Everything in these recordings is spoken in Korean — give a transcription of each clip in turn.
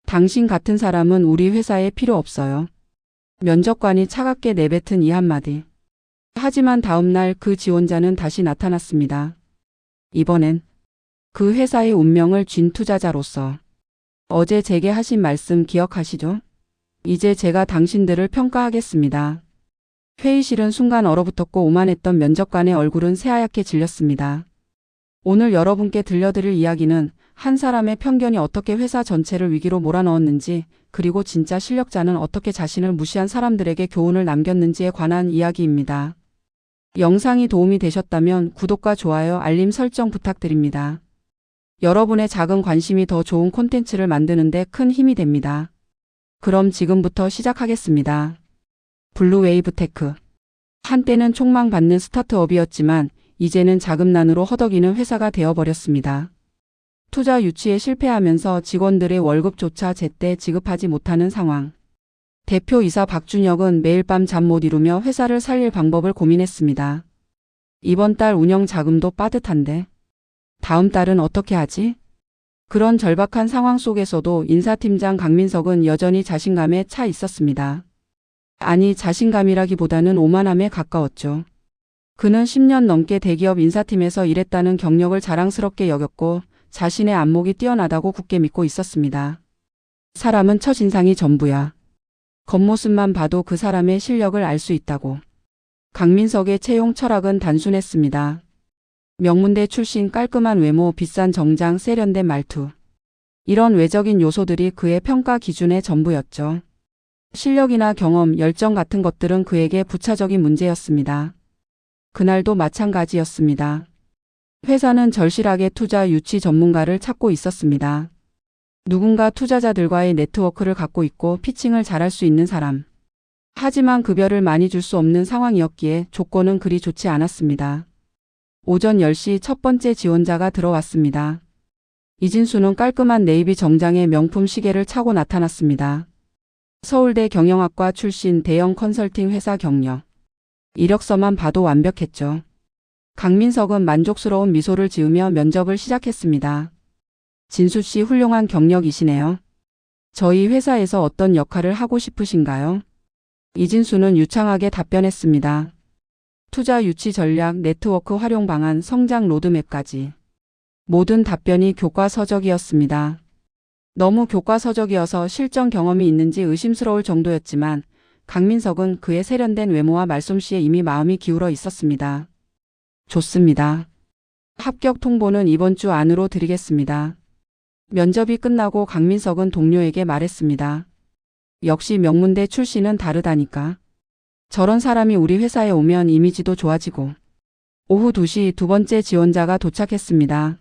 당신 같은 사람은 우리 회사에 필요 없어요. 면접관이 차갑게 내뱉은 이 한마디. 하지만 다음날 그 지원자는 다시 나타났습니다. 이번엔 그 회사의 운명을 쥔 투자자로서. 어제 제게 하신 말씀 기억하시죠? 이제 제가 당신들을 평가하겠습니다. 회의실은 순간 얼어붙었고 오만했던 면접관의 얼굴은 새하얗게 질렸습니다. 오늘 여러분께 들려드릴 이야기는 한 사람의 편견이 어떻게 회사 전체를 위기로 몰아넣었는지, 그리고 진짜 실력자는 어떻게 자신을 무시한 사람들에게 교훈을 남겼는지에 관한 이야기입니다. 영상이 도움이 되셨다면 구독과 좋아요, 알림 설정 부탁드립니다. 여러분의 작은 관심이 더 좋은 콘텐츠를 만드는 데 큰 힘이 됩니다. 그럼 지금부터 시작하겠습니다. 블루웨이브 테크. 한때는 촉망받는 스타트업이었지만 이제는 자금난으로 허덕이는 회사가 되어버렸습니다. 투자 유치에 실패하면서 직원들의 월급조차 제때 지급하지 못하는 상황. 대표이사 박준혁은 매일 밤 잠 못 이루며 회사를 살릴 방법을 고민했습니다. 이번 달 운영 자금도 빠듯한데 다음 달은 어떻게 하지? 그런 절박한 상황 속에서도 인사팀장 강민석은 여전히 자신감에 차 있었습니다. 아니, 자신감이라기보다는 오만함에 가까웠죠. 그는 10년 넘게 대기업 인사팀에서 일했다는 경력을 자랑스럽게 여겼고 자신의 안목이 뛰어나다고 굳게 믿고 있었습니다. 사람은 첫인상이 전부야. 겉모습만 봐도 그 사람의 실력을 알 수 있다고. 강민석의 채용 철학은 단순했습니다. 명문대 출신, 깔끔한 외모, 비싼 정장, 세련된 말투. 이런 외적인 요소들이 그의 평가 기준의 전부였죠. 실력이나 경험, 열정 같은 것들은 그에게 부차적인 문제였습니다. 그날도 마찬가지였습니다. 회사는 절실하게 투자 유치 전문가를 찾고 있었습니다. 누군가 투자자들과의 네트워크를 갖고 있고 피칭을 잘할 수 있는 사람. 하지만 급여를 많이 줄 수 없는 상황이었기에 조건은 그리 좋지 않았습니다. 오전 10시 첫 번째 지원자가 들어왔습니다. 이진수는 깔끔한 네이비 정장에 명품 시계를 차고 나타났습니다. 서울대 경영학과 출신, 대형 컨설팅 회사 경력. 이력서만 봐도 완벽했죠. 강민석은 만족스러운 미소를 지으며 면접을 시작했습니다. 진수 씨, 훌륭한 경력이시네요. 저희 회사에서 어떤 역할을 하고 싶으신가요? 이진수는 유창하게 답변했습니다. 투자 유치 전략, 네트워크 활용 방안, 성장 로드맵까지. 모든 답변이 교과서적이었습니다. 너무 교과서적이어서 실전 경험이 있는지 의심스러울 정도였지만 강민석은 그의 세련된 외모와 말솜씨에 이미 마음이 기울어 있었습니다. 좋습니다. 합격 통보는 이번 주 안으로 드리겠습니다. 면접이 끝나고 강민석은 동료에게 말했습니다. 역시 명문대 출신은 다르다니까. 저런 사람이 우리 회사에 오면 이미지도 좋아지고. 오후 2시 두 번째 지원자가 도착했습니다.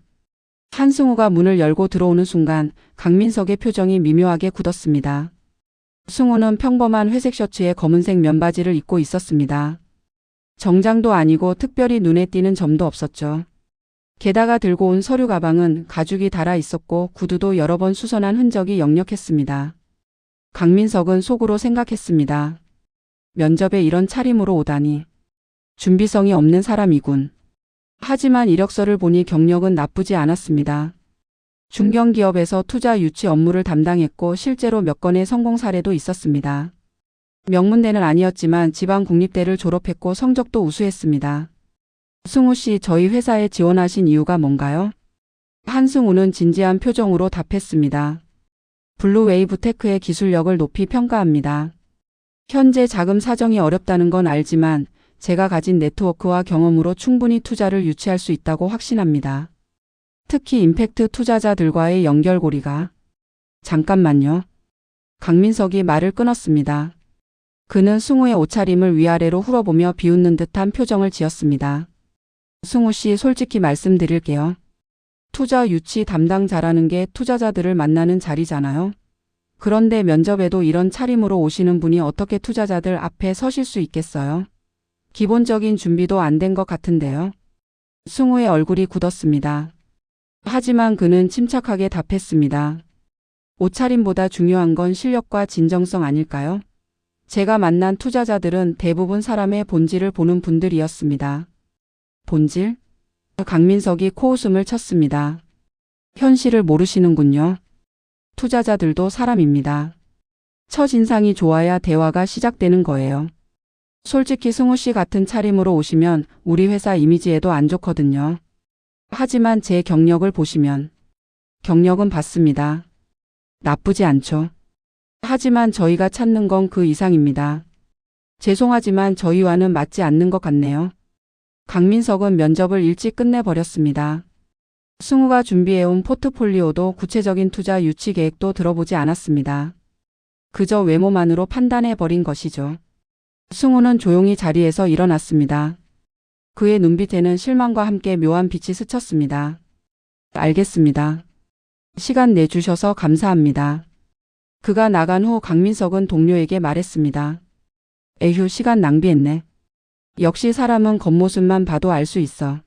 한승우가 문을 열고 들어오는 순간 강민석의 표정이 미묘하게 굳었습니다. 승우는 평범한 회색 셔츠에 검은색 면바지를 입고 있었습니다. 정장도 아니고 특별히 눈에 띄는 점도 없었죠. 게다가 들고 온 서류 가방은 가죽이 달아 있었고 구두도 여러 번 수선한 흔적이 역력했습니다. 강민석은 속으로 생각했습니다. 면접에 이런 차림으로 오다니. 준비성이 없는 사람이군. 하지만 이력서를 보니 경력은 나쁘지 않았습니다. 중견기업에서 투자 유치 업무를 담당했고 실제로 몇 건의 성공 사례도 있었습니다. 명문대는 아니었지만 지방 국립대를 졸업했고 성적도 우수했습니다. 승우 씨, 저희 회사에 지원하신 이유가 뭔가요? 한승우는 진지한 표정으로 답했습니다. 블루웨이브 테크의 기술력을 높이 평가합니다. 현재 자금 사정이 어렵다는 건 알지만 제가 가진 네트워크와 경험으로 충분히 투자를 유치할 수 있다고 확신합니다. 특히 임팩트 투자자들과의 연결고리가. 잠깐만요. 강민석이 말을 끊었습니다. 그는 승우의 옷차림을 위아래로 훑어보며 비웃는 듯한 표정을 지었습니다. 승우 씨, 솔직히 말씀드릴게요. 투자 유치 담당자라는 게 투자자들을 만나는 자리잖아요. 그런데 면접에도 이런 차림으로 오시는 분이 어떻게 투자자들 앞에 서실 수 있겠어요? 기본적인 준비도 안 된 것 같은데요. 승우의 얼굴이 굳었습니다. 하지만 그는 침착하게 답했습니다. 옷차림보다 중요한 건 실력과 진정성 아닐까요? 제가 만난 투자자들은 대부분 사람의 본질을 보는 분들이었습니다. 본질? 강민석이 코웃음을 쳤습니다. 현실을 모르시는군요. 투자자들도 사람입니다. 첫인상이 좋아야 대화가 시작되는 거예요. 솔직히 승우 씨 같은 차림으로 오시면 우리 회사 이미지에도 안 좋거든요. 하지만 제 경력을 보시면 경력은 봤습니다. 나쁘지 않죠. 하지만 저희가 찾는 건 그 이상입니다. 죄송하지만 저희와는 맞지 않는 것 같네요. 강민석은 면접을 일찍 끝내버렸습니다. 승우가 준비해온 포트폴리오도 구체적인 투자 유치 계획도 들어보지 않았습니다. 그저 외모만으로 판단해버린 것이죠. 승우는 조용히 자리에서 일어났습니다. 그의 눈빛에는 실망과 함께 묘한 빛이 스쳤습니다. 알겠습니다. 시간 내주셔서 감사합니다. 그가 나간 후 강민석은 동료에게 말했습니다. 에휴, 시간 낭비했네. 역시 사람은 겉모습만 봐도 알 수 있어.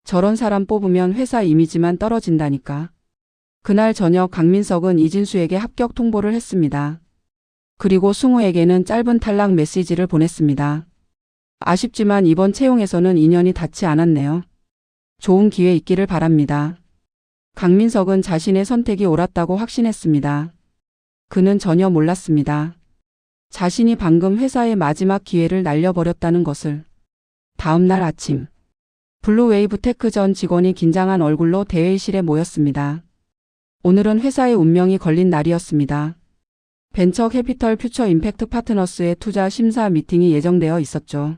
저런 사람 뽑으면 회사 이미지만 떨어진다니까. 그날 저녁 강민석은 이진수에게 합격 통보를 했습니다. 그리고 승우에게는 짧은 탈락 메시지를 보냈습니다. 아쉽지만 이번 채용에서는 인연이 닿지 않았네요. 좋은 기회 있기를 바랍니다. 강민석은 자신의 선택이 옳았다고 확신했습니다. 그는 전혀 몰랐습니다. 자신이 방금 회사의 마지막 기회를 날려버렸다는 것을. 다음 날 아침, 블루웨이브 테크 전 직원이 긴장한 얼굴로 대회의실에 모였습니다. 오늘은 회사의 운명이 걸린 날이었습니다. 벤처 캐피털 퓨처 임팩트 파트너스의 투자 심사 미팅이 예정되어 있었죠.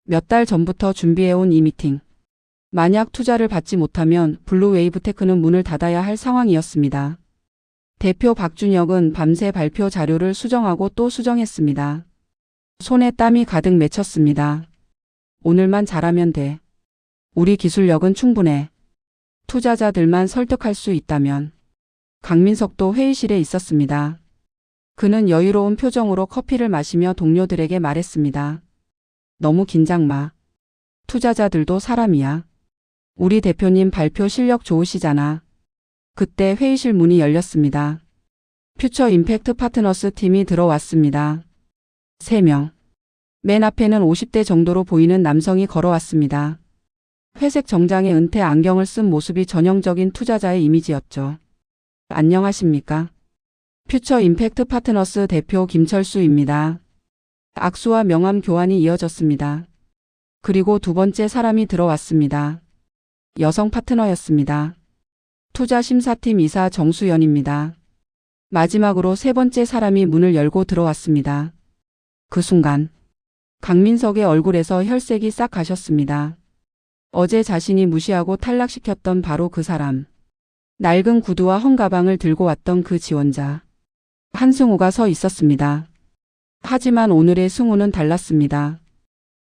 몇 달 전부터 준비해온 이 미팅. 만약 투자를 받지 못하면 블루웨이브 테크는 문을 닫아야 할 상황이었습니다. 대표 박준혁은 밤새 발표 자료를 수정하고 또 수정했습니다. 손에 땀이 가득 맺혔습니다. 오늘만 잘하면 돼. 우리 기술력은 충분해. 투자자들만 설득할 수 있다면. 강민석도 회의실에 있었습니다. 그는 여유로운 표정으로 커피를 마시며 동료들에게 말했습니다. 너무 긴장 마. 투자자들도 사람이야. 우리 대표님 발표 실력 좋으시잖아. 그때 회의실 문이 열렸습니다. 퓨처 임팩트 파트너스 팀이 들어왔습니다. 3명. 맨 앞에는 50대 정도로 보이는 남성이 걸어왔습니다. 회색 정장에 은퇴 안경을 쓴 모습이 전형적인 투자자의 이미지였죠. 안녕하십니까? 퓨처 임팩트 파트너스 대표 김철수입니다. 악수와 명함 교환이 이어졌습니다. 그리고 두 번째 사람이 들어왔습니다. 여성 파트너였습니다. 투자심사팀 이사 정수연입니다. 마지막으로 세 번째 사람이 문을 열고 들어왔습니다. 그 순간 강민석의 얼굴에서 혈색이 싹 가셨습니다. 어제 자신이 무시하고 탈락시켰던 바로 그 사람. 낡은 구두와 헝가방을 들고 왔던 그 지원자. 한승우가 서 있었습니다. 하지만 오늘의 승우는 달랐습니다.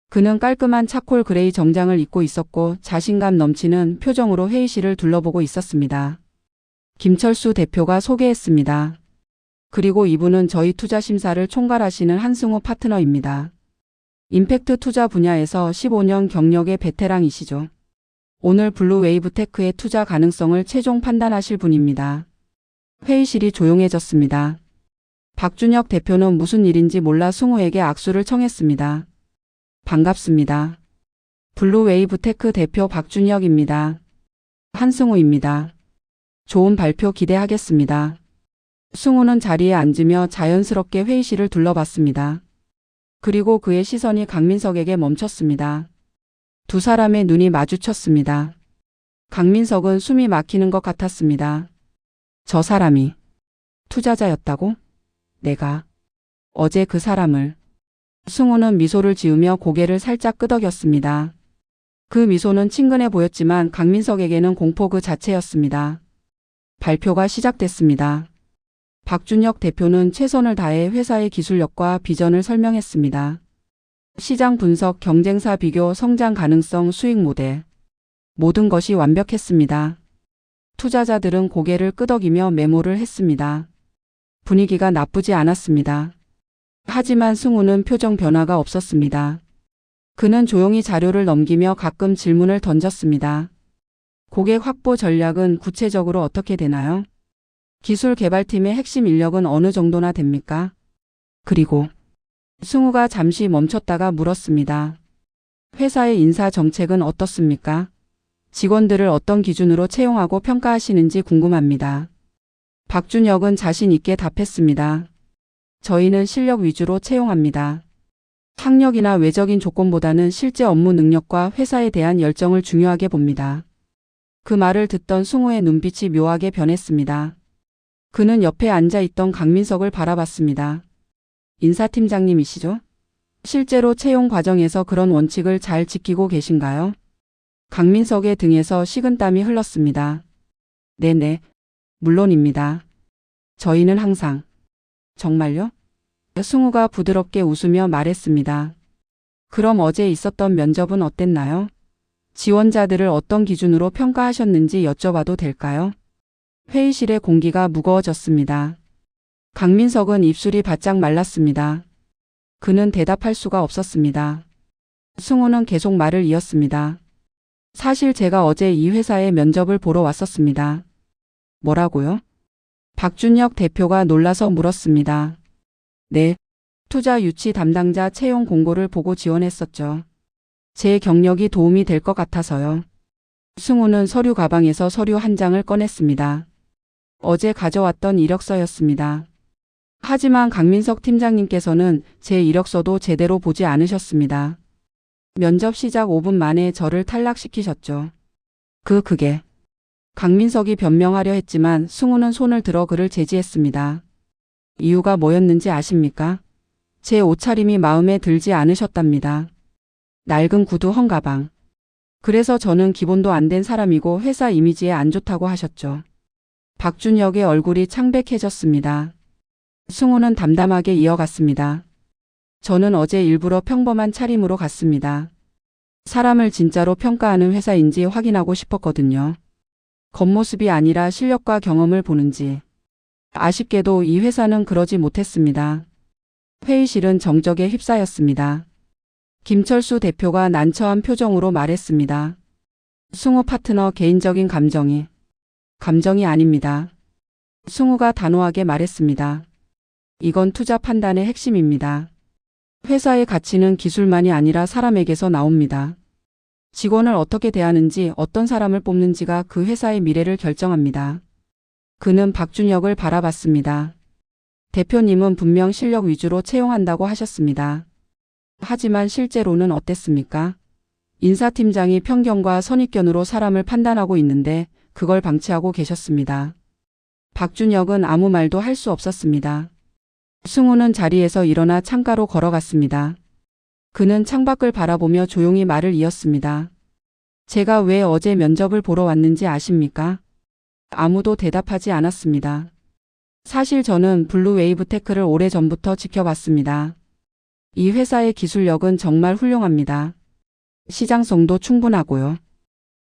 그는 깔끔한 차콜 그레이 정장을 입고 있었고 자신감 넘치는 표정으로 회의실을 둘러보고 있었습니다. 김철수 대표가 소개했습니다. 그리고 이분은 저희 투자 심사를 총괄하시는 한승우 파트너입니다. 임팩트 투자 분야에서 15년 경력의 베테랑이시죠. 오늘 블루웨이브 테크의 투자 가능성을 최종 판단하실 분입니다. 회의실이 조용해졌습니다. 박준혁 대표는 무슨 일인지 몰라 승우에게 악수를 청했습니다. 반갑습니다. 블루웨이브 테크 대표 박준혁입니다. 한승우입니다. 좋은 발표 기대하겠습니다. 승우는 자리에 앉으며 자연스럽게 회의실을 둘러봤습니다. 그리고 그의 시선이 강민석에게 멈췄습니다. 두 사람의 눈이 마주쳤습니다. 강민석은 숨이 막히는 것 같았습니다. 저 사람이 투자자였다고? 내가 어제 그 사람을. 승우는 미소를 지으며 고개를 살짝 끄덕였습니다. 그 미소는 친근해 보였지만 강민석에게는 공포 그 자체였습니다. 발표가 시작됐습니다. 박준혁 대표는 최선을 다해 회사의 기술력과 비전을 설명했습니다. 시장 분석, 경쟁사 비교, 성장 가능성, 수익 모델. 모든 것이 완벽했습니다. 투자자들은 고개를 끄덕이며 메모를 했습니다. 분위기가 나쁘지 않았습니다. 하지만 승우는 표정 변화가 없었습니다. 그는 조용히 자료를 넘기며 가끔 질문을 던졌습니다. 고객 확보 전략은 구체적으로 어떻게 되나요? 기술 개발팀의 핵심 인력은 어느 정도나 됩니까? 그리고 승우가 잠시 멈췄다가 물었습니다. 회사의 인사 정책은 어떻습니까? 직원들을 어떤 기준으로 채용하고 평가하시는지 궁금합니다. 박준혁은 자신 있게 답했습니다. 저희는 실력 위주로 채용합니다. 학력이나 외적인 조건보다는 실제 업무 능력과 회사에 대한 열정을 중요하게 봅니다. 그 말을 듣던 승우의 눈빛이 묘하게 변했습니다. 그는 옆에 앉아있던 강민석을 바라봤습니다. 인사팀장님이시죠? 실제로 채용 과정에서 그런 원칙을 잘 지키고 계신가요? 강민석의 등에서 식은땀이 흘렀습니다. 네네, 물론입니다. 저희는 항상. 정말요? 승우가 부드럽게 웃으며 말했습니다. 그럼 어제 있었던 면접은 어땠나요? 지원자들을 어떤 기준으로 평가하셨는지 여쭤봐도 될까요? 회의실의 공기가 무거워졌습니다. 강민석은 입술이 바짝 말랐습니다. 그는 대답할 수가 없었습니다. 승우는 계속 말을 이었습니다. 사실 제가 어제 이 회사에 면접을 보러 왔었습니다. 뭐라고요? 박준혁 대표가 놀라서 물었습니다. 네, 투자 유치 담당자 채용 공고를 보고 지원했었죠. 제 경력이 도움이 될 것 같아서요. 승우는 서류 가방에서 서류 한 장을 꺼냈습니다. 어제 가져왔던 이력서였습니다. 하지만 강민석 팀장님께서는 제 이력서도 제대로 보지 않으셨습니다. 면접 시작 5분 만에 저를 탈락시키셨죠. 그게. 강민석이 변명하려 했지만 승우는 손을 들어 그를 제지했습니다. 이유가 뭐였는지 아십니까? 제 옷차림이 마음에 들지 않으셨답니다. 낡은 구두 헝가방. 그래서 저는 기본도 안 된 사람이고 회사 이미지에 안 좋다고 하셨죠. 박준혁의 얼굴이 창백해졌습니다. 승우는 담담하게 이어갔습니다. 저는 어제 일부러 평범한 차림으로 갔습니다. 사람을 진짜로 평가하는 회사인지 확인하고 싶었거든요. 겉모습이 아니라 실력과 경험을 보는지. 아쉽게도 이 회사는 그러지 못했습니다. 회의실은 정적에 휩싸였습니다. 김철수 대표가 난처한 표정으로 말했습니다. 승우 파트너 개인적인 감정이 아닙니다. 승우가 단호하게 말했습니다. 이건 투자 판단의 핵심입니다. 회사의 가치는 기술만이 아니라 사람에게서 나옵니다. 직원을 어떻게 대하는지, 어떤 사람을 뽑는지가 그 회사의 미래를 결정합니다. 그는 박준혁을 바라봤습니다. 대표님은 분명 실력 위주로 채용한다고 하셨습니다. 하지만 실제로는 어땠습니까? 인사팀장이 편견과 선입견으로 사람을 판단하고 있는데 그걸 방치하고 계셨습니다. 박준혁은 아무 말도 할 수 없었습니다. 승우는 자리에서 일어나 창가로 걸어갔습니다. 그는 창밖을 바라보며 조용히 말을 이었습니다. 제가 왜 어제 면접을 보러 왔는지 아십니까? 아무도 대답하지 않았습니다. 사실 저는 블루웨이브 테크를 오래전부터 지켜봤습니다. 이 회사의 기술력은 정말 훌륭합니다. 시장성도 충분하고요.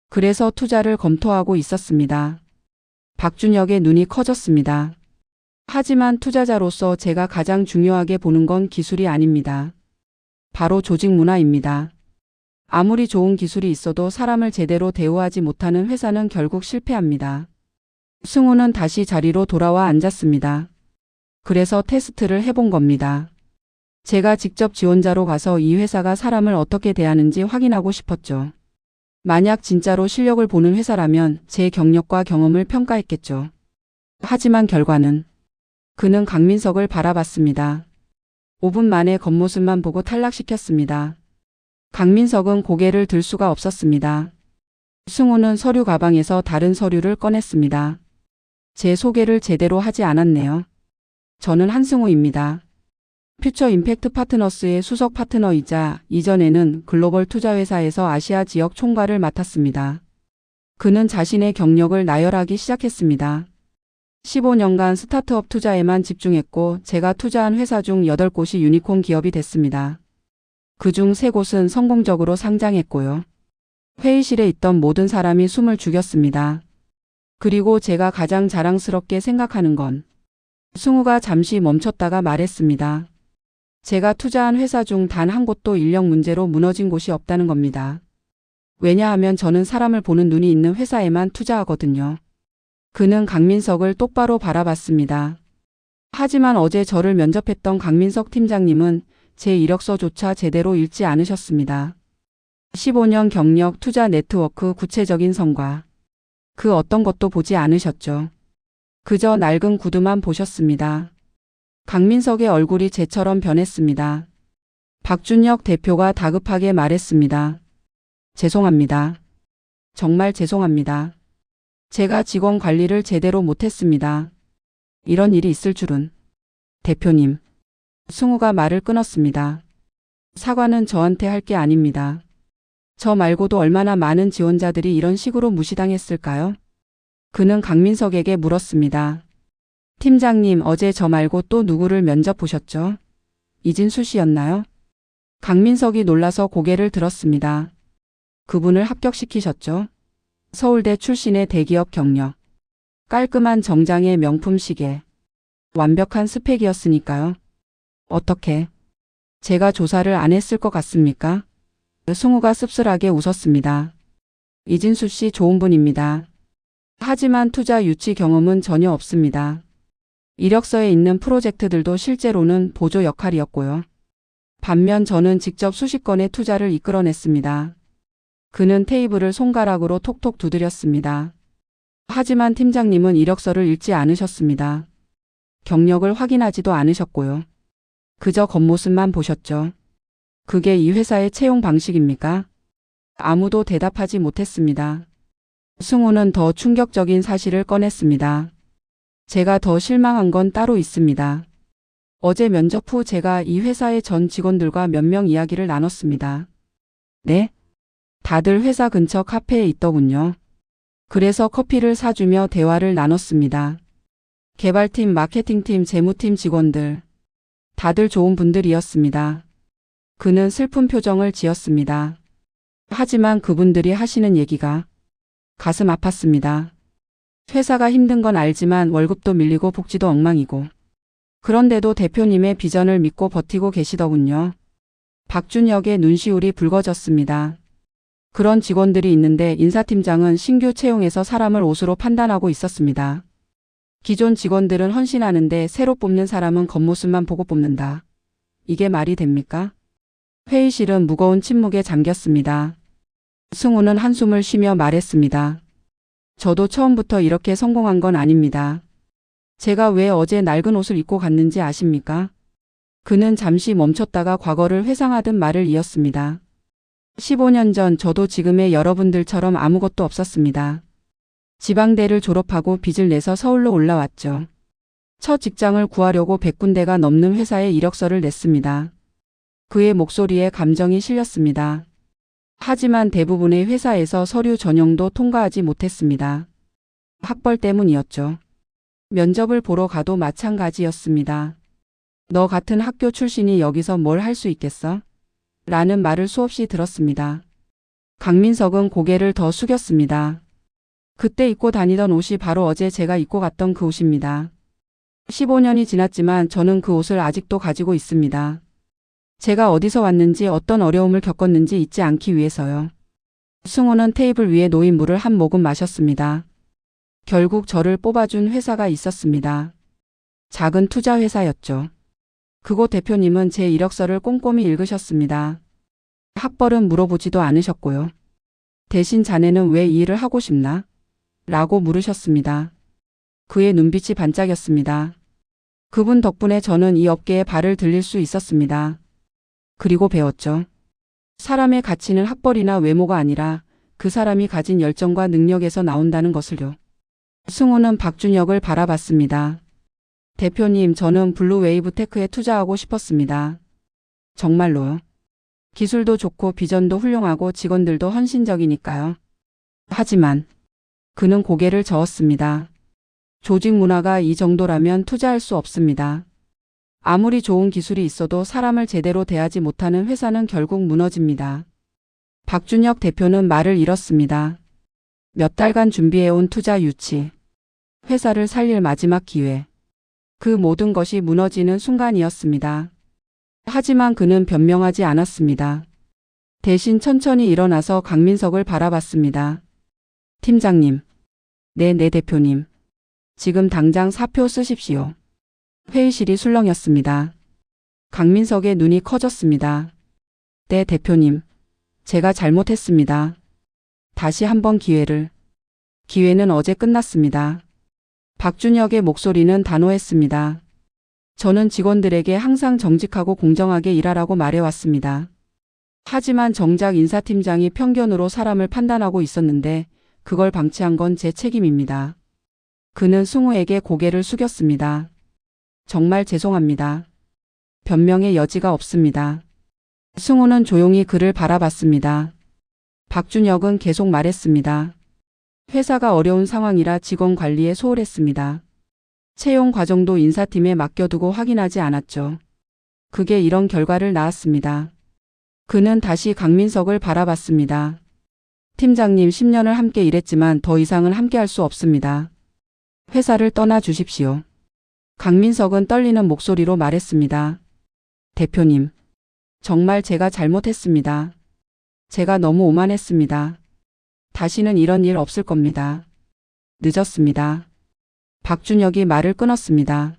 그래서 투자를 검토하고 있었습니다. 박준혁의 눈이 커졌습니다. 하지만 투자자로서 제가 가장 중요하게 보는 건 기술이 아닙니다. 바로 조직 문화입니다. 아무리 좋은 기술이 있어도 사람을 제대로 대우하지 못하는 회사는 결국 실패합니다. 승우는 다시 자리로 돌아와 앉았습니다. 그래서 테스트를 해본 겁니다. 제가 직접 지원자로 가서 이 회사가 사람을 어떻게 대하는지 확인하고 싶었죠. 만약 진짜로 실력을 보는 회사라면 제 경력과 경험을 평가했겠죠. 하지만 결과는. 그는 강민석을 바라봤습니다. 5분 만에 겉모습만 보고 탈락시켰습니다. 강민석은 고개를 들 수가 없었습니다. 승우는 서류 가방에서 다른 서류를 꺼냈습니다. 제 소개를 제대로 하지 않았네요. 저는 한승우입니다. 퓨처 임팩트 파트너스의 수석 파트너이자 이전에는 글로벌 투자회사에서 아시아 지역 총괄을 맡았습니다. 그는 자신의 경력을 나열하기 시작했습니다. 15년간 스타트업 투자에만 집중했고 제가 투자한 회사 중 8곳이 유니콘 기업이 됐습니다. 그중 3곳은 성공적으로 상장했고요. 회의실에 있던 모든 사람이 숨을 죽였습니다. 그리고 제가 가장 자랑스럽게 생각하는 건 승우가 잠시 멈췄다가 말했습니다. 제가 투자한 회사 중 단 한 곳도 인력 문제로 무너진 곳이 없다는 겁니다. 왜냐하면 저는 사람을 보는 눈이 있는 회사에만 투자하거든요. 그는 강민석을 똑바로 바라봤습니다. 하지만 어제 저를 면접했던 강민석 팀장님은 제 이력서조차 제대로 읽지 않으셨습니다. 15년 경력, 투자 네트워크, 구체적인 성과. 그 어떤 것도 보지 않으셨죠. 그저 낡은 구두만 보셨습니다. 강민석의 얼굴이 재처럼 변했습니다. 박준혁 대표가 다급하게 말했습니다. 죄송합니다. 정말 죄송합니다. 제가 직원 관리를 제대로 못했습니다. 이런 일이 있을 줄은. 대표님. 승우가 말을 끊었습니다. 사과는 저한테 할 게 아닙니다. 저 말고도 얼마나 많은 지원자들이 이런 식으로 무시당했을까요? 그는 강민석에게 물었습니다. 팀장님, 어제 저 말고 또 누구를 면접 보셨죠? 이진수 씨였나요? 강민석이 놀라서 고개를 들었습니다. 그분을 합격시키셨죠? 서울대 출신의 대기업 경력. 깔끔한 정장에 명품 시계. 완벽한 스펙이었으니까요. 어떻게? 제가 조사를 안 했을 것 같습니까? 승우가 씁쓸하게 웃었습니다. 이진수 씨 좋은 분입니다. 하지만 투자 유치 경험은 전혀 없습니다. 이력서에 있는 프로젝트들도 실제로는 보조 역할이었고요. 반면 저는 직접 수십 건의 투자를 이끌어냈습니다. 그는 테이블을 손가락으로 톡톡 두드렸습니다. 하지만 팀장님은 이력서를 읽지 않으셨습니다. 경력을 확인하지도 않으셨고요. 그저 겉모습만 보셨죠. 그게 이 회사의 채용 방식입니까? 아무도 대답하지 못했습니다. 승우는 더 충격적인 사실을 꺼냈습니다. 제가 더 실망한 건 따로 있습니다. 어제 면접 후 제가 이 회사의 전 직원들과 몇 명 이야기를 나눴습니다. 네? 다들 회사 근처 카페에 있더군요. 그래서 커피를 사주며 대화를 나눴습니다. 개발팀, 마케팅팀, 재무팀 직원들. 다들 좋은 분들이었습니다. 그는 슬픈 표정을 지었습니다. 하지만 그분들이 하시는 얘기가 가슴 아팠습니다. 회사가 힘든 건 알지만 월급도 밀리고 복지도 엉망이고. 그런데도 대표님의 비전을 믿고 버티고 계시더군요. 박준혁의 눈시울이 붉어졌습니다. 그런 직원들이 있는데 인사팀장은 신규 채용에서 사람을 옷으로 판단하고 있었습니다. 기존 직원들은 헌신하는데 새로 뽑는 사람은 겉모습만 보고 뽑는다. 이게 말이 됩니까? 회의실은 무거운 침묵에 잠겼습니다. 승우는 한숨을 쉬며 말했습니다. 저도 처음부터 이렇게 성공한 건 아닙니다. 제가 왜 어제 낡은 옷을 입고 갔는지 아십니까? 그는 잠시 멈췄다가 과거를 회상하듯 말을 이었습니다. 15년 전 저도 지금의 여러분들처럼 아무것도 없었습니다. 지방대를 졸업하고 빚을 내서 서울로 올라왔죠. 첫 직장을 구하려고 100군데가 넘는 회사에 이력서를 냈습니다. 그의 목소리에 감정이 실렸습니다. 하지만 대부분의 회사에서 서류 전형도 통과하지 못했습니다. 학벌 때문이었죠. 면접을 보러 가도 마찬가지였습니다. 너 같은 학교 출신이 여기서 뭘 할 수 있겠어? 라는 말을 수없이 들었습니다. 강민석은 고개를 더 숙였습니다. 그때 입고 다니던 옷이 바로 어제 제가 입고 갔던 그 옷입니다. 15년이 지났지만 저는 그 옷을 아직도 가지고 있습니다. 제가 어디서 왔는지 어떤 어려움을 겪었는지 잊지 않기 위해서요. 승우는 테이블 위에 놓인 물을 한 모금 마셨습니다. 결국 저를 뽑아준 회사가 있었습니다. 작은 투자 회사였죠. 그곳 대표님은 제 이력서를 꼼꼼히 읽으셨습니다. 학벌은 물어보지도 않으셨고요. 대신 자네는 왜 이 일을 하고 싶나? 라고 물으셨습니다. 그의 눈빛이 반짝였습니다. 그분 덕분에 저는 이 업계에 발을 들일 수 있었습니다. 그리고 배웠죠. 사람의 가치는 학벌이나 외모가 아니라 그 사람이 가진 열정과 능력에서 나온다는 것을요. 승우는 박준혁을 바라봤습니다. 대표님, 저는 블루웨이브 테크에 투자하고 싶었습니다. 정말로요. 기술도 좋고 비전도 훌륭하고 직원들도 헌신적이니까요. 하지만 그는 고개를 저었습니다. 조직 문화가 이 정도라면 투자할 수 없습니다. 아무리 좋은 기술이 있어도 사람을 제대로 대하지 못하는 회사는 결국 무너집니다. 박준혁 대표는 말을 잃었습니다. 몇 달간 준비해온 투자 유치. 회사를 살릴 마지막 기회. 그 모든 것이 무너지는 순간이었습니다. 하지만 그는 변명하지 않았습니다. 대신 천천히 일어나서 강민석을 바라봤습니다. 팀장님. 네 대표님. 지금 당장 사표 쓰십시오. 회의실이 술렁였습니다. 강민석의 눈이 커졌습니다. 네 대표님. 제가 잘못했습니다. 다시 한 번 기회를. 기회는 어제 끝났습니다. 박준혁의 목소리는 단호했습니다. 저는 직원들에게 항상 정직하고 공정하게 일하라고 말해왔습니다. 하지만 정작 인사팀장이 편견으로 사람을 판단하고 있었는데 그걸 방치한 건 제 책임입니다. 그는 승우에게 고개를 숙였습니다. 정말 죄송합니다. 변명의 여지가 없습니다. 승우는 조용히 그를 바라봤습니다. 박준혁은 계속 말했습니다. 회사가 어려운 상황이라 직원 관리에 소홀했습니다. 채용 과정도 인사팀에 맡겨두고 확인하지 않았죠. 그게 이런 결과를 낳았습니다. 그는 다시 강민석을 바라봤습니다. 팀장님 10년을 함께 일했지만 더 이상은 함께 할 수 없습니다. 회사를 떠나 주십시오. 강민석은 떨리는 목소리로 말했습니다. 대표님, 정말 제가 잘못했습니다. 제가 너무 오만했습니다. 다시는 이런 일 없을 겁니다. 늦었습니다. 박준혁이 말을 끊었습니다.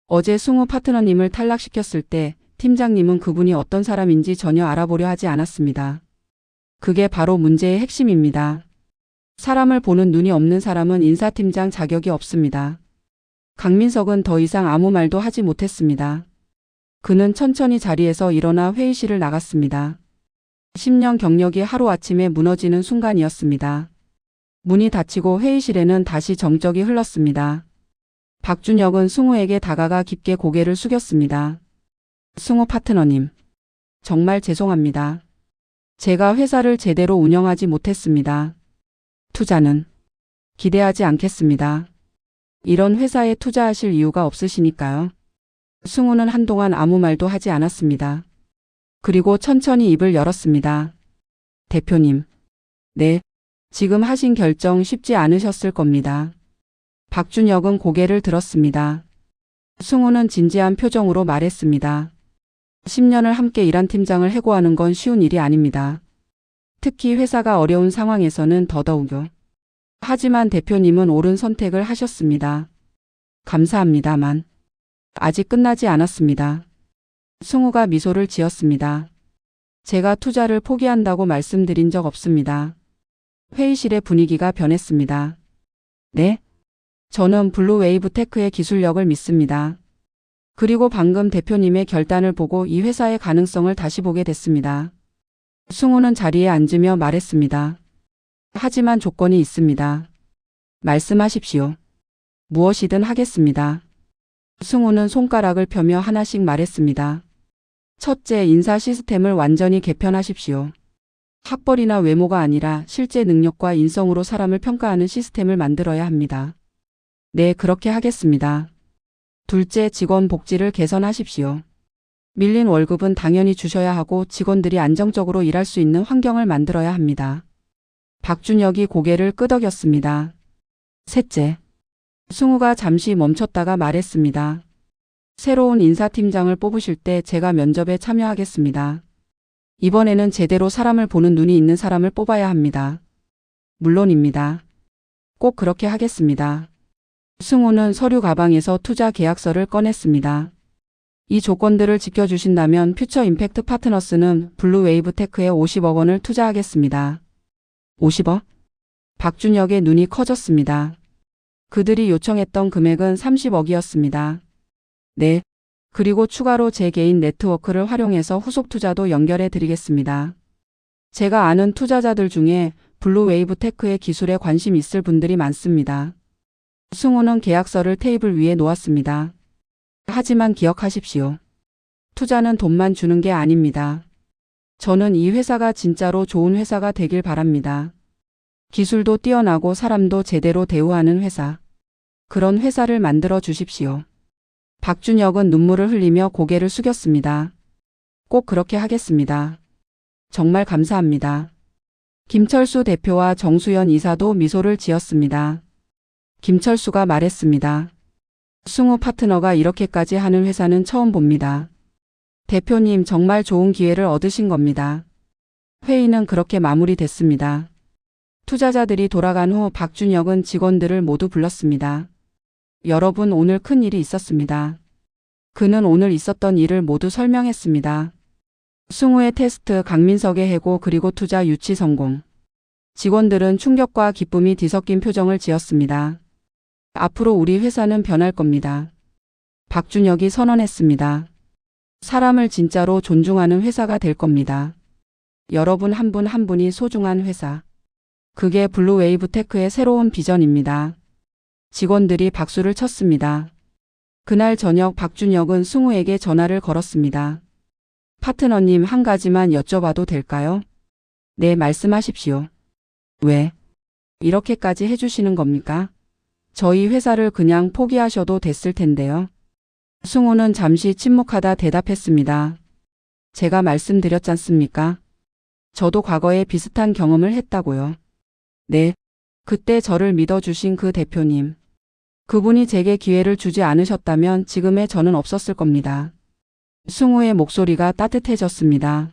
어제 승우 파트너님을 탈락시켰을 때 팀장님은 그분이 어떤 사람인지 전혀 알아보려 하지 않았습니다. 그게 바로 문제의 핵심입니다. 사람을 보는 눈이 없는 사람은 인사팀장 자격이 없습니다. 강민석은 더 이상 아무 말도 하지 못했습니다. 그는 천천히 자리에서 일어나 회의실을 나갔습니다. 10년 경력이 하루아침에 무너지는 순간이었습니다. 문이 닫히고 회의실에는 다시 정적이 흘렀습니다. 박준혁은 승우에게 다가가 깊게 고개를 숙였습니다. 승우 파트너님, 정말 죄송합니다. 제가 회사를 제대로 운영하지 못했습니다. 투자는 기대하지 않겠습니다. 이런 회사에 투자하실 이유가 없으시니까요. 승우는 한동안 아무 말도 하지 않았습니다. 그리고 천천히 입을 열었습니다. 대표님, 네, 지금 하신 결정 쉽지 않으셨을 겁니다. 박준혁은 고개를 들었습니다. 승우는 진지한 표정으로 말했습니다. 10년을 함께 일한 팀장을 해고하는 건 쉬운 일이 아닙니다. 특히 회사가 어려운 상황에서는 더더욱요. 하지만 대표님은 옳은 선택을 하셨습니다. 감사합니다만 아직 끝나지 않았습니다. 승우가 미소를 지었습니다. 제가 투자를 포기한다고 말씀드린 적 없습니다. 회의실의 분위기가 변했습니다. 네? 저는 블루웨이브 테크의 기술력을 믿습니다. 그리고 방금 대표님의 결단을 보고 이 회사의 가능성을 다시 보게 됐습니다. 승우는 자리에 앉으며 말했습니다. 하지만 조건이 있습니다. 말씀하십시오. 무엇이든 하겠습니다. 승우는 손가락을 펴며 하나씩 말했습니다. 첫째, 인사 시스템을 완전히 개편하십시오. 학벌이나 외모가 아니라 실제 능력과 인성으로 사람을 평가하는 시스템을 만들어야 합니다. 네, 그렇게 하겠습니다. 둘째, 직원 복지를 개선하십시오. 밀린 월급은 당연히 주셔야 하고 직원들이 안정적으로 일할 수 있는 환경을 만들어야 합니다. 박준혁이 고개를 끄덕였습니다. 셋째, 승우가 잠시 멈췄다가 말했습니다. 새로운 인사팀장을 뽑으실 때 제가 면접에 참여하겠습니다. 이번에는 제대로 사람을 보는 눈이 있는 사람을 뽑아야 합니다. 물론입니다. 꼭 그렇게 하겠습니다. 승우는 서류 가방에서 투자 계약서를 꺼냈습니다. 이 조건들을 지켜주신다면 퓨처 임팩트 파트너스는 블루웨이브 테크에 50억 원을 투자하겠습니다. 50억? 박준혁의 눈이 커졌습니다. 그들이 요청했던 금액은 30억이었습니다. 네. 그리고 추가로 제 개인 네트워크를 활용해서 후속 투자도 연결해 드리겠습니다. 제가 아는 투자자들 중에 블루웨이브 테크의 기술에 관심 있을 분들이 많습니다. 승우는 계약서를 테이블 위에 놓았습니다. 하지만 기억하십시오. 투자는 돈만 주는 게 아닙니다. 저는 이 회사가 진짜로 좋은 회사가 되길 바랍니다. 기술도 뛰어나고 사람도 제대로 대우하는 회사. 그런 회사를 만들어 주십시오. 박준혁은 눈물을 흘리며 고개를 숙였습니다. 꼭 그렇게 하겠습니다. 정말 감사합니다. 김철수 대표와 정수연 이사도 미소를 지었습니다. 김철수가 말했습니다. 승우 파트너가 이렇게까지 하는 회사는 처음 봅니다. 대표님, 정말 좋은 기회를 얻으신 겁니다. 회의는 그렇게 마무리됐습니다. 투자자들이 돌아간 후 박준혁은 직원들을 모두 불렀습니다. 여러분, 오늘 큰 일이 있었습니다. 그는 오늘 있었던 일을 모두 설명했습니다. 승우의 테스트, 강민석의 해고, 그리고 투자 유치 성공. 직원들은 충격과 기쁨이 뒤섞인 표정을 지었습니다. 앞으로 우리 회사는 변할 겁니다. 박준혁이 선언했습니다. 사람을 진짜로 존중하는 회사가 될 겁니다. 여러분 한 분 한 분이 소중한 회사. 그게 블루웨이브테크의 새로운 비전입니다. 직원들이 박수를 쳤습니다. 그날 저녁 박준혁은 승우에게 전화를 걸었습니다. 파트너님, 한 가지만 여쭤봐도 될까요? 네, 말씀하십시오. 왜 이렇게까지 해주시는 겁니까? 저희 회사를 그냥 포기하셔도 됐을 텐데요. 승우는 잠시 침묵하다 대답했습니다. 제가 말씀드렸잖습니까? 저도 과거에 비슷한 경험을 했다고요. 네, 그때 저를 믿어주신 그 대표님. 그분이 제게 기회를 주지 않으셨다면 지금의 저는 없었을 겁니다. 승우의 목소리가 따뜻해졌습니다.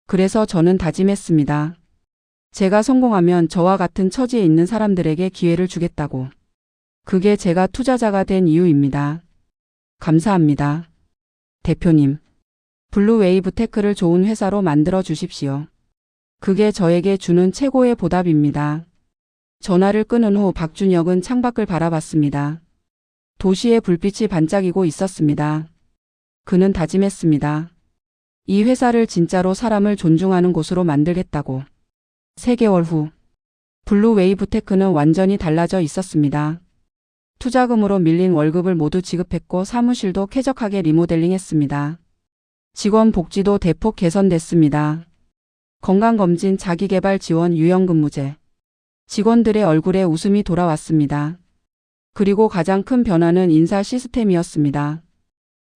그래서 저는 다짐했습니다. 제가 성공하면 저와 같은 처지에 있는 사람들에게 기회를 주겠다고. 그게 제가 투자자가 된 이유입니다. 감사합니다. 대표님, 블루웨이브테크를 좋은 회사로 만들어 주십시오. 그게 저에게 주는 최고의 보답입니다. 전화를 끊은 후 박준혁은 창밖을 바라봤습니다. 도시의 불빛이 반짝이고 있었습니다. 그는 다짐했습니다. 이 회사를 진짜로 사람을 존중하는 곳으로 만들겠다고. 3개월 후, 블루웨이브테크는 완전히 달라져 있었습니다. 투자금으로 밀린 월급을 모두 지급했고 사무실도 쾌적하게 리모델링했습니다. 직원 복지도 대폭 개선됐습니다. 건강검진, 자기개발 지원, 유연근무제. 직원들의 얼굴에 웃음이 돌아왔습니다. 그리고 가장 큰 변화는 인사 시스템이었습니다.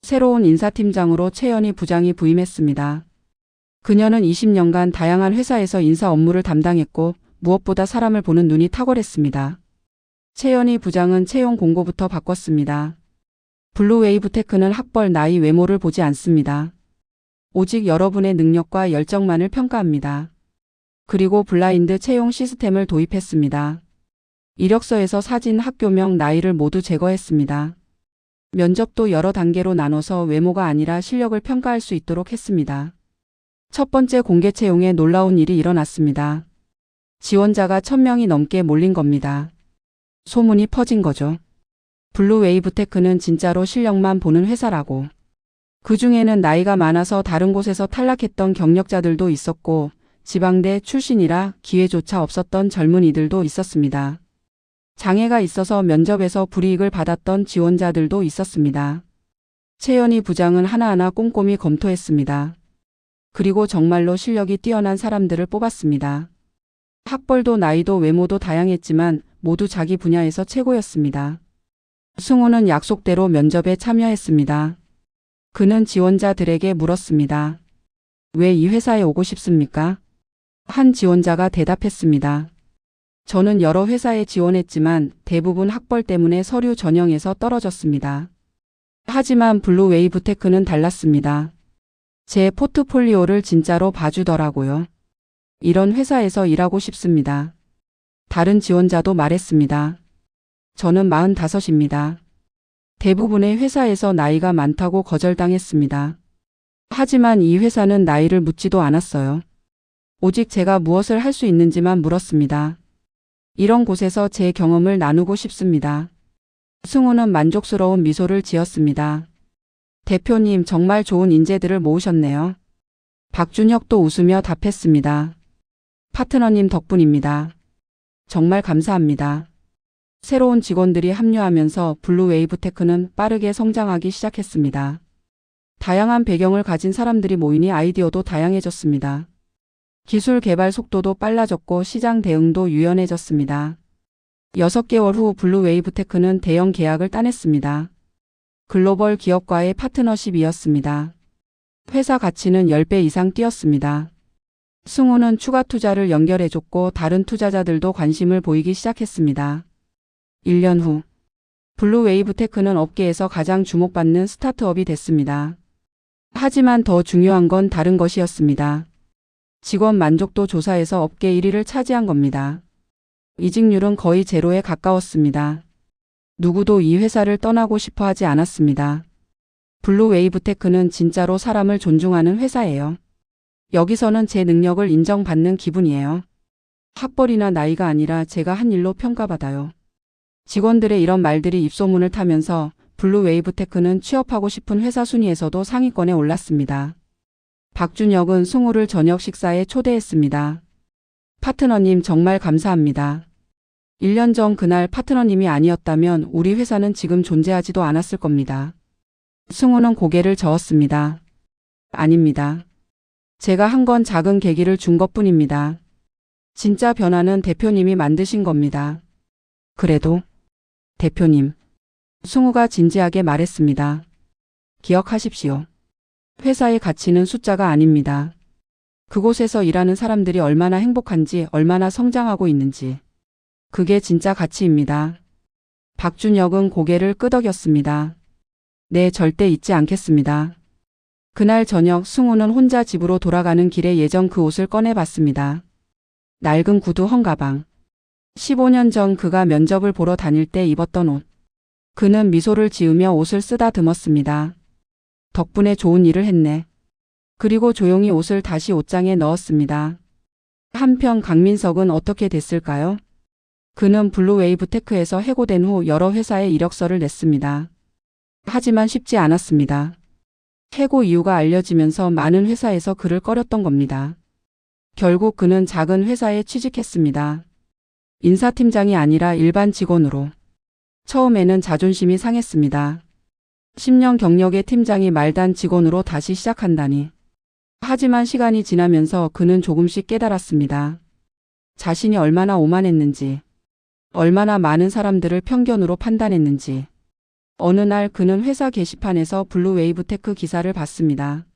새로운 인사팀장으로 최연희 부장이 부임했습니다. 그녀는 20년간 다양한 회사에서 인사 업무를 담당했고 무엇보다 사람을 보는 눈이 탁월했습니다. 최연희 부장은 채용 공고부터 바꿨습니다. 블루웨이브테크는 학벌, 나이, 외모를 보지 않습니다. 오직 여러분의 능력과 열정만을 평가합니다. 그리고 블라인드 채용 시스템을 도입했습니다. 이력서에서 사진, 학교명, 나이를 모두 제거했습니다. 면접도 여러 단계로 나눠서 외모가 아니라 실력을 평가할 수 있도록 했습니다. 첫 번째 공개 채용에 놀라운 일이 일어났습니다. 지원자가 1000명이 넘게 몰린 겁니다. 소문이 퍼진 거죠. 블루웨이브테크는 진짜로 실력만 보는 회사라고. 그 중에는 나이가 많아서 다른 곳에서 탈락했던 경력자들도 있었고 지방대 출신이라 기회조차 없었던 젊은이들도 있었습니다. 장애가 있어서 면접에서 불이익을 받았던 지원자들도 있었습니다. 최연희 부장은 하나하나 꼼꼼히 검토했습니다. 그리고 정말로 실력이 뛰어난 사람들을 뽑았습니다. 학벌도 나이도 외모도 다양했지만 모두 자기 분야에서 최고였습니다. 승우는 약속대로 면접에 참여했습니다. 그는 지원자들에게 물었습니다. 왜 이 회사에 오고 싶습니까? 한 지원자가 대답했습니다. 저는 여러 회사에 지원했지만 대부분 학벌 때문에 서류 전형에서 떨어졌습니다. 하지만 블루웨이브테크는 달랐습니다. 제 포트폴리오를 진짜로 봐주더라고요. 이런 회사에서 일하고 싶습니다. 다른 지원자도 말했습니다. 저는 45입니다. 대부분의 회사에서 나이가 많다고 거절당했습니다. 하지만 이 회사는 나이를 묻지도 않았어요. 오직 제가 무엇을 할 수 있는지만 물었습니다. 이런 곳에서 제 경험을 나누고 싶습니다. 승우는 만족스러운 미소를 지었습니다. 대표님, 정말 좋은 인재들을 모으셨네요. 박준혁도 웃으며 답했습니다. 파트너님 덕분입니다. 정말 감사합니다. 새로운 직원들이 합류하면서 블루웨이브테크는 빠르게 성장하기 시작했습니다. 다양한 배경을 가진 사람들이 모이니 아이디어도 다양해졌습니다. 기술 개발 속도도 빨라졌고 시장 대응도 유연해졌습니다. 6개월 후 블루웨이브테크는 대형 계약을 따냈습니다. 글로벌 기업과의 파트너십이었습니다. 회사 가치는 10배 이상 뛰었습니다. 승우는 추가 투자를 연결해줬고 다른 투자자들도 관심을 보이기 시작했습니다. 1년 후 블루웨이브테크는 업계에서 가장 주목받는 스타트업이 됐습니다. 하지만 더 중요한 건 다른 것이었습니다. 직원 만족도 조사에서 업계 1위를 차지한 겁니다. 이직률은 거의 제로에 가까웠습니다. 누구도 이 회사를 떠나고 싶어 하지 않았습니다. 블루웨이브테크는 진짜로 사람을 존중하는 회사예요. 여기서는 제 능력을 인정받는 기분이에요. 학벌이나 나이가 아니라 제가 한 일로 평가받아요. 직원들의 이런 말들이 입소문을 타면서 블루웨이브테크는 취업하고 싶은 회사 순위에서도 상위권에 올랐습니다. 박준혁은 승우를 저녁 식사에 초대했습니다. 파트너님 정말 감사합니다. 1년 전 그날 파트너님이 아니었다면 우리 회사는 지금 존재하지도 않았을 겁니다. 승우는 고개를 저었습니다. 아닙니다. 제가 한 건 작은 계기를 준 것뿐입니다. 진짜 변화는 대표님이 만드신 겁니다. 그래도 대표님, 승우가 진지하게 말했습니다. 기억하십시오. 회사의 가치는 숫자가 아닙니다. 그곳에서 일하는 사람들이 얼마나 행복한지, 얼마나 성장하고 있는지. 그게 진짜 가치입니다. 박준혁은 고개를 끄덕였습니다. 네, 절대 잊지 않겠습니다. 그날 저녁 승우는 혼자 집으로 돌아가는 길에 예전 그 옷을 꺼내봤습니다. 낡은 구두 헝가방. 15년 전 그가 면접을 보러 다닐 때 입었던 옷. 그는 미소를 지으며 옷을 쓰다듬었습니다. 덕분에 좋은 일을 했네. 그리고 조용히 옷을 다시 옷장에 넣었습니다. 한편 강민석은 어떻게 됐을까요? 그는 블루웨이브테크에서 해고된 후 여러 회사에 이력서를 냈습니다. 하지만 쉽지 않았습니다. 해고 이유가 알려지면서 많은 회사에서 그를 꺼렸던 겁니다. 결국 그는 작은 회사에 취직했습니다. 인사팀장이 아니라 일반 직원으로. 처음에는 자존심이 상했습니다. 10년 경력의 팀장이 말단 직원으로 다시 시작한다니. 하지만 시간이 지나면서 그는 조금씩 깨달았습니다. 자신이 얼마나 오만했는지, 얼마나 많은 사람들을 편견으로 판단했는지. 어느 날 그는 회사 게시판에서 블루웨이브테크 기사를 봤습니다.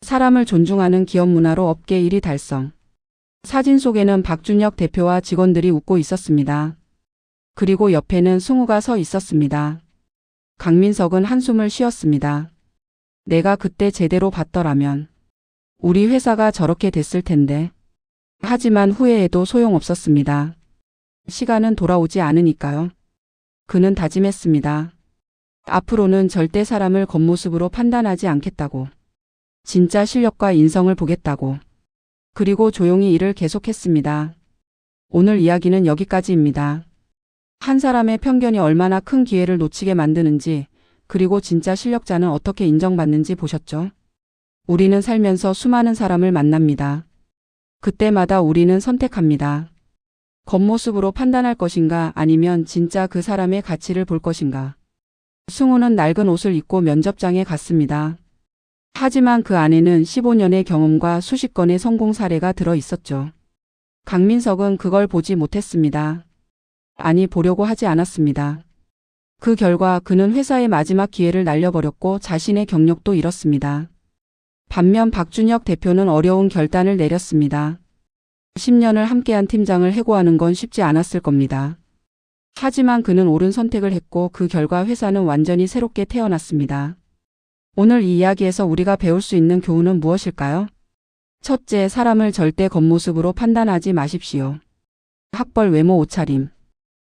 사람을 존중하는 기업 문화로 업계 1위 달성. 사진 속에는 박준혁 대표와 직원들이 웃고 있었습니다. 그리고 옆에는 승우가 서 있었습니다. 강민석은 한숨을 쉬었습니다. 내가 그때 제대로 봤더라면 우리 회사가 저렇게 됐을 텐데. 하지만 후회해도 소용없었습니다. 시간은 돌아오지 않으니까요. 그는 다짐했습니다. 앞으로는 절대 사람을 겉모습으로 판단하지 않겠다고. 진짜 실력과 인성을 보겠다고. 그리고 조용히 일을 계속했습니다. 오늘 이야기는 여기까지입니다. 한 사람의 편견이 얼마나 큰 기회를 놓치게 만드는지, 그리고 진짜 실력자는 어떻게 인정받는지 보셨죠? 우리는 살면서 수많은 사람을 만납니다. 그때마다 우리는 선택합니다. 겉모습으로 판단할 것인가, 아니면 진짜 그 사람의 가치를 볼 것인가. 승우는 낡은 옷을 입고 면접장에 갔습니다. 하지만 그 안에는 15년의 경험과 수십 건의 성공 사례가 들어 있었죠. 강민석은 그걸 보지 못했습니다. 아니, 보려고 하지 않았습니다. 그 결과 그는 회사의 마지막 기회를 날려버렸고 자신의 경력도 잃었습니다. 반면 박준혁 대표는 어려운 결단을 내렸습니다. 10년을 함께한 팀장을 해고하는 건 쉽지 않았을 겁니다. 하지만 그는 옳은 선택을 했고 그 결과 회사는 완전히 새롭게 태어났습니다. 오늘 이 이야기에서 우리가 배울 수 있는 교훈은 무엇일까요? 첫째, 사람을 절대 겉모습으로 판단하지 마십시오. 학벌, 외모, 옷차림.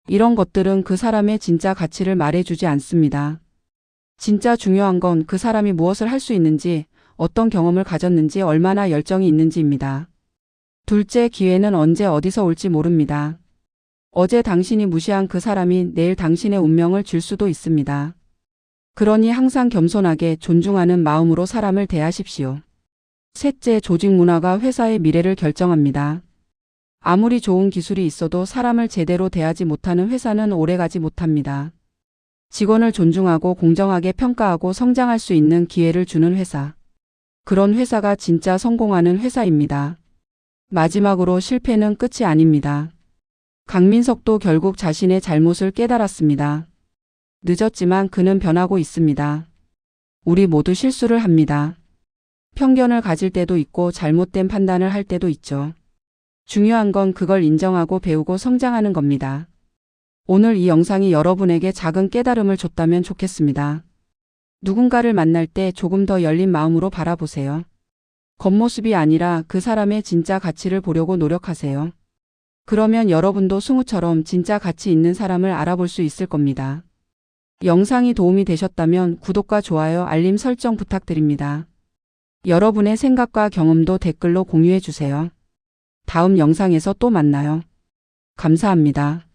이런 것들은 그 사람의 진짜 가치를 말해주지 않습니다. 진짜 중요한 건 그 사람이 무엇을 할 수 있는지, 어떤 경험을 가졌는지, 얼마나 열정이 있는지입니다. 둘째, 기회는 언제 어디서 올지 모릅니다. 어제 당신이 무시한 그 사람이 내일 당신의 운명을 줄 수도 있습니다. 그러니 항상 겸손하게 존중하는 마음으로 사람을 대하십시오. 셋째, 조직 문화가 회사의 미래를 결정합니다. 아무리 좋은 기술이 있어도 사람을 제대로 대하지 못하는 회사는 오래가지 못합니다. 직원을 존중하고 공정하게 평가하고 성장할 수 있는 기회를 주는 회사. 그런 회사가 진짜 성공하는 회사입니다. 마지막으로, 실패는 끝이 아닙니다. 강민석도 결국 자신의 잘못을 깨달았습니다. 늦었지만 그는 변하고 있습니다. 우리 모두 실수를 합니다. 편견을 가질 때도 있고 잘못된 판단을 할 때도 있죠. 중요한 건 그걸 인정하고 배우고 성장하는 겁니다. 오늘 이 영상이 여러분에게 작은 깨달음을 줬다면 좋겠습니다. 누군가를 만날 때 조금 더 열린 마음으로 바라보세요. 겉모습이 아니라 그 사람의 진짜 가치를 보려고 노력하세요. 그러면 여러분도 승우처럼 진짜 가치 있는 사람을 알아볼 수 있을 겁니다. 영상이 도움이 되셨다면 구독과 좋아요, 알림 설정 부탁드립니다. 여러분의 생각과 경험도 댓글로 공유해 주세요. 다음 영상에서 또 만나요. 감사합니다.